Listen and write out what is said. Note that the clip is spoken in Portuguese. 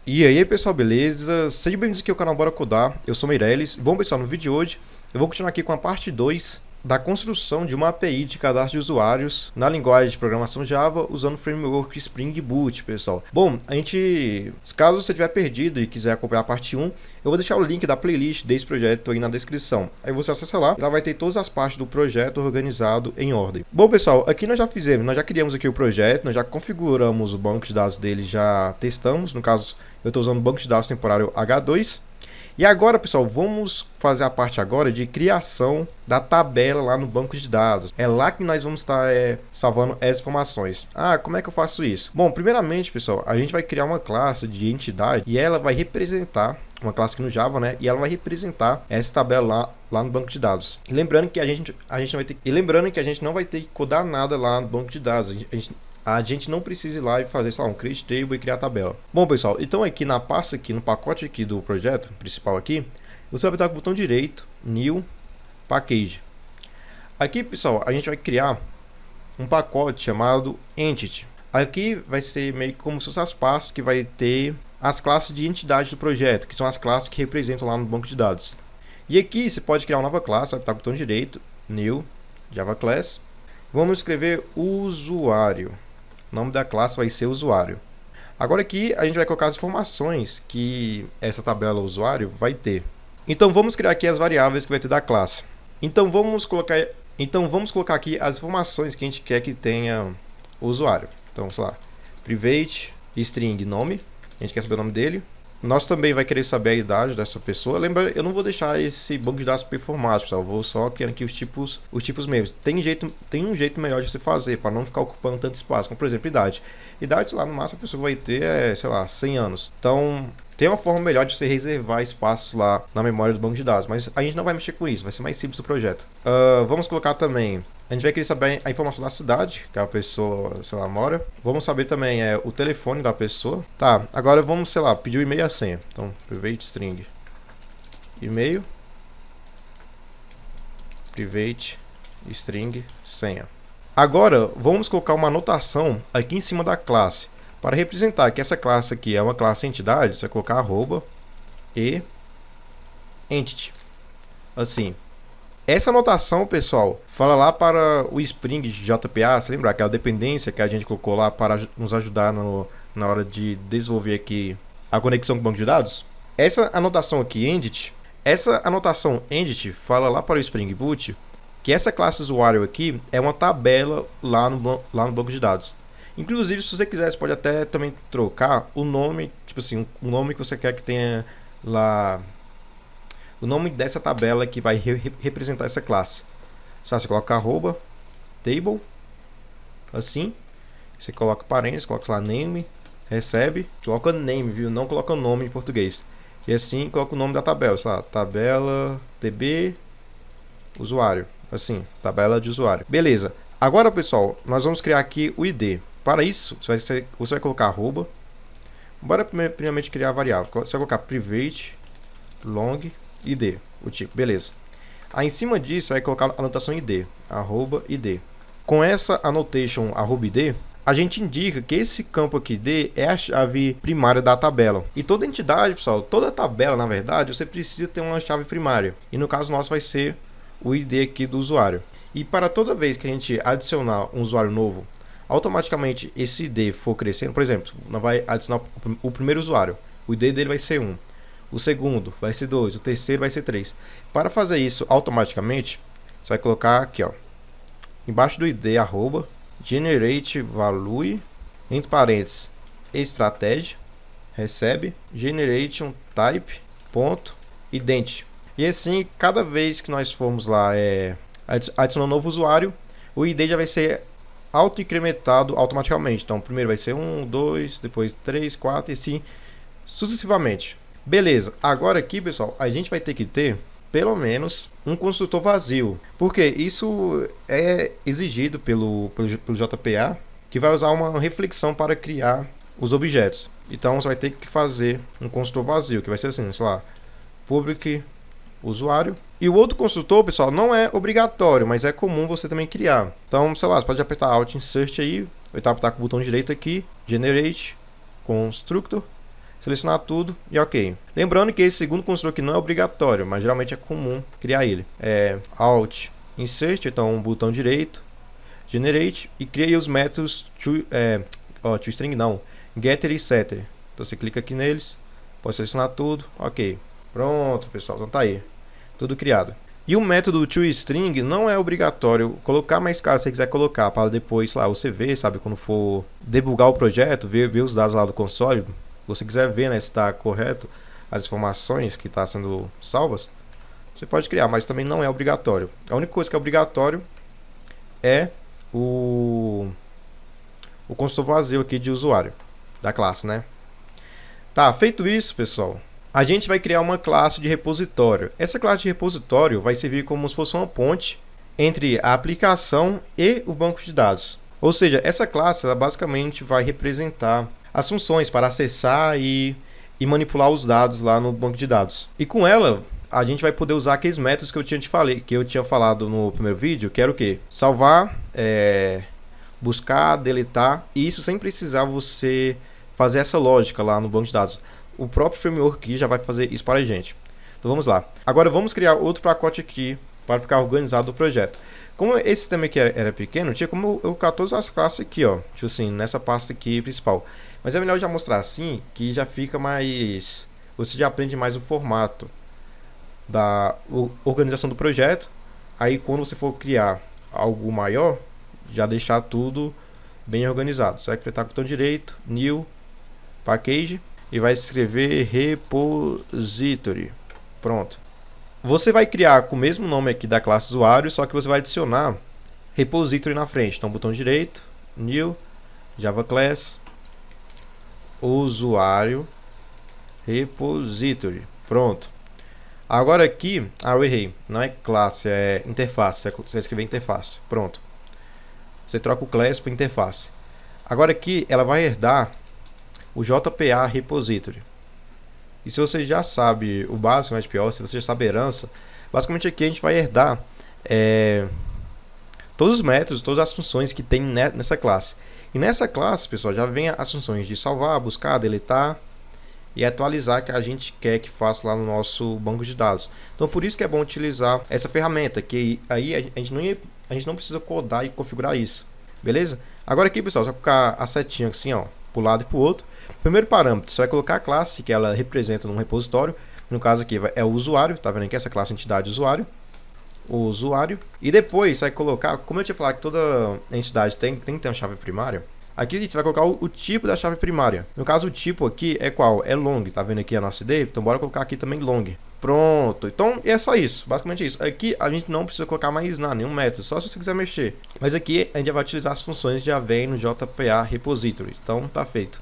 E aí pessoal, beleza? Sejam bem-vindos aqui ao canal Bora Codar, eu sou Meirelles. Bom pessoal, no vídeo de hoje eu vou continuar aqui com a parte 2 da construção de uma API de cadastro de usuários na linguagem de programação Java usando o framework Spring Boot, pessoal. Bom, caso você estiver perdido e quiser acompanhar a parte 1, eu vou deixar o link da playlist desse projeto aí na descrição. Aí você acessa lá, ela vai ter todas as partes do projeto organizado em ordem. Bom pessoal, aqui nós já criamos aqui o projeto, nós já configuramos o banco de dados dele, já testamos, no caso eu estou usando o banco de dados temporário H2. E agora, pessoal, vamos fazer a parte agora de criação da tabela lá no banco de dados. É lá que nós vamos estar salvando as informações. Ah, como é que eu faço isso? Bom, primeiramente, pessoal, a gente vai criar uma classe de entidade e ela vai representar uma classe aqui no Java, né? E ela vai representar essa tabela lá no banco de dados. E lembrando que a gente não vai ter que codar nada lá no banco de dados. A gente não precisa ir lá e fazer, sei lá, um create table e criar a tabela. Bom, pessoal, então aqui na pasta, aqui no pacote aqui do projeto principal aqui, você vai apertar com o botão direito, New Package. Aqui, pessoal, a gente vai criar um pacote chamado Entity. Aqui vai ser meio que como se fossem as pastas que vai ter as classes de entidade do projeto, que são as classes que representam lá no banco de dados. E aqui você pode criar uma nova classe, vai apertar com o botão direito, New Java Class. Vamos escrever usuário. O nome da classe vai ser usuário. Agora aqui a gente vai colocar as informações que essa tabela usuário vai ter. Então vamos criar aqui as variáveis que vai ter da classe. Então vamos colocar aqui as informações que a gente quer que tenha o usuário. Então, sei lá, private string nome, a gente quer saber o nome dele. Nós também vai querer saber a idade dessa pessoa. Lembra, eu não vou deixar esse banco de dados performado, pessoal. Eu vou só criar aqui os tipos mesmos. Tem um jeito melhor de você fazer para não ficar ocupando tanto espaço. Como por exemplo, idade. Idade, sei lá, no máximo a pessoa vai ter, sei lá, 100 anos. Então, tem uma forma melhor de você reservar espaço lá na memória do banco de dados. Mas a gente não vai mexer com isso, vai ser mais simples o projeto. Vamos colocar também. A gente vai querer saber a informação da cidade que a pessoa, sei lá, mora. Vamos saber também o telefone da pessoa. Tá, agora vamos, sei lá, pedir o e-mail e a senha. Então, private string e-mail, private string senha. Agora, vamos colocar uma anotação aqui em cima da classe. Para representar que essa classe aqui é uma classe entidade, você vai colocar arroba e entity. Assim. Essa anotação, pessoal, fala lá para o Spring de JPA, você lembra aquela dependência que a gente colocou lá para nos ajudar na hora de desenvolver aqui a conexão com o banco de dados? Essa anotação aqui, entity, fala lá para o Spring Boot que essa classe usuário aqui é uma tabela lá no banco de dados. Inclusive, se você quiser, você pode até também trocar o nome, tipo assim, o nome que você quer que tenha lá, o nome dessa tabela que vai representar essa classe. Só você coloca arroba, table, assim. Você coloca parênteses, coloca lá name, recebe, coloca name, viu? Não coloca nome em português. E assim coloca o nome da tabela, sei lá, tabela db usuário. Assim, tabela de usuário. Beleza. Agora, pessoal, nós vamos criar aqui o ID. Para isso, você vai colocar arroba. Bora primeiramente criar a variável. Você vai colocar private long id, o tipo, beleza. Aí em cima disso vai colocar a anotação id, arroba id. Com essa annotation arroba id, a gente indica que esse campo aqui id é a chave primária da tabela. E toda entidade, pessoal, toda tabela, na verdade, você precisa ter uma chave primária. E no caso nosso vai ser o id aqui do usuário. E para toda vez que a gente adicionar um usuário novo, automaticamente esse id for crescendo, por exemplo, nós vai adicionar o primeiro usuário, o id dele vai ser 1. O segundo vai ser 2, o terceiro vai ser 3. Para fazer isso automaticamente, você vai colocar aqui, ó, embaixo do id, arroba, generate value, entre parênteses, estratégia, recebe, generation type, ponto, ident. E assim, cada vez que nós formos lá adicionar um novo usuário, o id já vai ser auto-incrementado automaticamente. Então, primeiro vai ser 1, 2, depois 3, 4 e assim sucessivamente. Beleza, agora aqui, pessoal, a gente vai ter que ter pelo menos um construtor vazio, porque isso é exigido pelo JPA, que vai usar uma reflexão para criar os objetos. Então você vai ter que fazer um construtor vazio, que vai ser assim, sei lá, public usuário. E o outro construtor, pessoal, não é obrigatório, mas é comum você também criar. Então, sei lá, você pode apertar Alt Insert aí, vai apertar com o botão direito aqui, Generate Constructor. selecionar tudo e ok. Lembrando que esse segundo construtor aqui não é obrigatório, mas geralmente é comum criar ele. Alt, Insert, então um botão direito, Generate, e cria aí os métodos toString não, Getter e Setter. Então você clica aqui neles, pode selecionar tudo, ok. Pronto, pessoal, então tá aí, tudo criado. E o método toString não é obrigatório colocar, mas caso você quiser colocar para depois lá você ver, sabe, quando for debugar o projeto, ver os dados lá do console, se você quiser ver, né, se está correto as informações que estão sendo salvas, você pode criar, mas também não é obrigatório. A única coisa que é obrigatório é o construtor vazio aqui de usuário da classe, né? Tá, feito isso, pessoal, a gente vai criar uma classe de repositório. Essa classe de repositório vai servir como se fosse uma ponte entre a aplicação e o banco de dados. Ou seja, essa classe ela basicamente vai representar as funções para acessar e manipular os dados lá no banco de dados. E com ela, a gente vai poder usar aqueles métodos que eu tinha falado no primeiro vídeo, que era o quê? Salvar, buscar, deletar, e isso sem precisar você fazer essa lógica lá no banco de dados. O próprio framework aqui já vai fazer isso para a gente. Então vamos lá. Agora vamos criar outro pacote aqui para ficar organizado o projeto. Como esse sistema aqui era pequeno, tinha como eu colocar todas as classes aqui, ó, tipo assim, nessa pasta aqui principal. Mas é melhor já mostrar assim, que já fica mais... Você já aprende mais o formato da organização do projeto. Aí quando você for criar algo maior, já deixar tudo bem organizado. Você vai apertar com o botão direito, New, Package, e vai escrever Repository. Pronto. Você vai criar com o mesmo nome aqui da classe usuário, só que você vai adicionar Repository na frente. Então, botão direito, New, Java Class, usuário, Repository. Pronto. Agora aqui, eu errei. Não é classe, é interface. Você vai escrever interface. Pronto. Você troca o class por interface. Agora aqui, ela vai herdar o JPA Repository. E se você já sabe o básico, mas pior, se você já sabe a herança, basicamente aqui a gente vai herdar todos os métodos, todas as funções que tem nessa classe. E nessa classe, pessoal, já vem as funções de salvar, buscar, deletar e atualizar que a gente quer que faça lá no nosso banco de dados. Então por isso que é bom utilizar essa ferramenta, que aí a gente não precisa codar e configurar isso. Beleza? Agora aqui, pessoal, você vai colocar a setinha assim, ó, para o lado e para o outro. Primeiro parâmetro, você vai colocar a classe que ela representa num repositório. No caso aqui é o usuário, tá vendo aqui essa classe entidade usuário. O usuário. E depois você vai colocar, como eu tinha falado que toda entidade tem que ter uma chave primária. Aqui você vai colocar o tipo da chave primária. No caso o tipo aqui é qual? É long, tá vendo aqui a nossa ID? Então bora colocar aqui também long. Pronto, então é só isso, basicamente isso. Aqui a gente não precisa colocar mais nada, nenhum método, só se você quiser mexer. Mas aqui a gente vai utilizar as funções que já vem no JPA Repository, então tá feito.